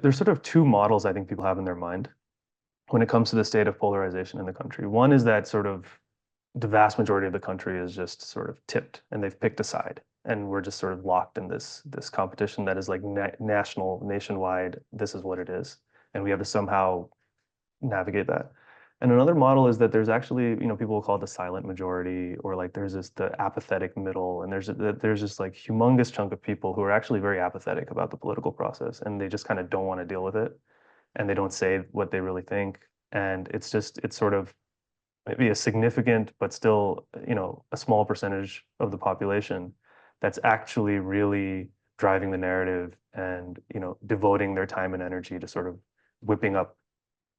there's sort of two models I think people have in their mind when it comes to the state of polarization in the country. One is that sort of the vast majority of the country is just sort of tipped and they've picked a side. And we're just sort of locked in this competition that is like national, nationwide. This is what it is, and we have to somehow navigate that. And another model is that there's actually, people will call it the silent majority, or like there's this the apathetic middle, and there's this like humongous chunk of people who are actually very apathetic about the political process, and they just kind of don't want to deal with it, and they don't say what they really think, and it's sort of maybe a significant but still, a small percentage of the population that's actually really driving the narrative and, devoting their time and energy to sort of whipping up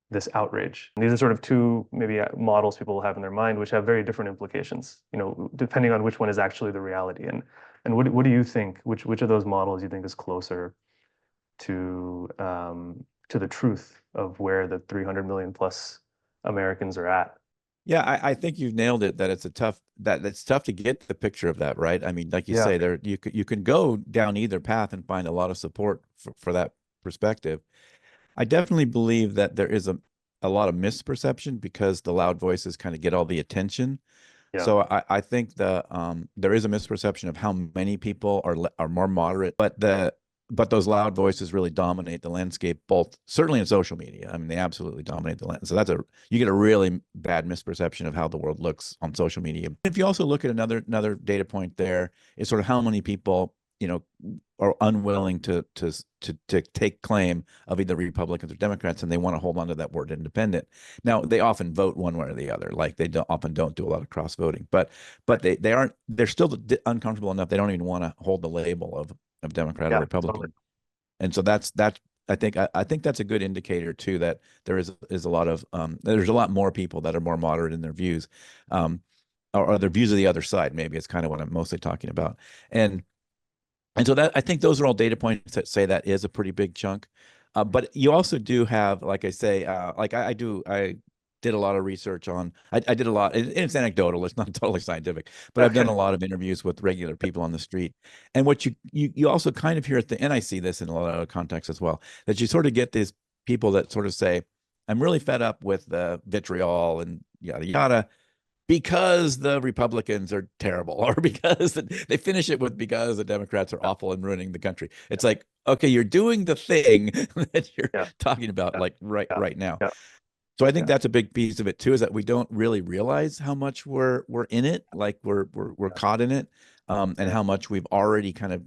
this outrage. And these are sort of two maybe models people have in their mind, which have very different implications, depending on which one is actually the reality. And what do you think? Which of those models you think is closer to the truth of where the 300 million plus Americans are at? Yeah, I think you've nailed it. That it's tough to get the picture of that, right? I mean, like you Yeah. say, you can go down either path and find a lot of support for that perspective. I definitely believe that there is a lot of misperception because the loud voices kind of get all the attention. Yeah. So I think there is a misperception of how many people are more moderate, but those loud voices really dominate the landscape, both certainly in social media. I mean, they absolutely dominate the landscape. So you get a really bad misperception of how the world looks on social media. If you also look at another data point, there is sort of how many people are unwilling to take claim of either Republicans or Democrats, and they want to hold on to that word independent. Now, they often vote one way or the other, like they often don't do a lot of cross voting, but they're still uncomfortable enough. They don't even want to hold the label of Democrat or Republican. Totally. And so that's I think that's a good indicator too, that there is a lot of there's a lot more people that are more moderate in their views, or their views of the other side. Maybe it's kind of what I'm mostly talking about. And so that I think those are all data points that say that is a pretty big chunk. But you also do have, like I say, like I did a lot of research on, I did a lot, and it's anecdotal, it's not totally scientific, but I've done a lot of interviews with regular people on the street. And what you also kind of hear and I see this in a lot of other contexts as well, that you sort of get these people that sort of say, I'm really fed up with the vitriol and yada, yada, because the Republicans are terrible, or because they finish it with because the Democrats are awful and ruining the country. It's like, okay, you're doing the thing that you're talking about like right now. So I think that's a big piece of it too, is that we don't really realize how much we're in it, like we're caught in it, and how much we've already kind of,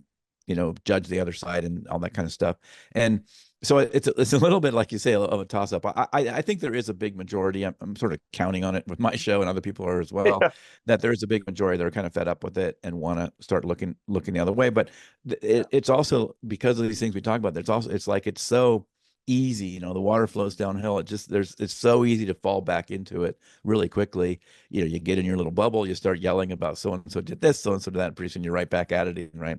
judged the other side and all that kind of stuff. And so it's a little bit, like you say, of a toss up. I think there is a big majority. I'm sort of counting on it with my show, and other people are as well, that there is a big majority that are kind of fed up with it and want to start looking the other way. But it's also because of these things we talk about. It's like it's so easy, the water flows downhill. It's so easy to fall back into it really quickly. You get in your little bubble, you start yelling about so and so did this, so and so did that, and pretty soon you're right back at it, right?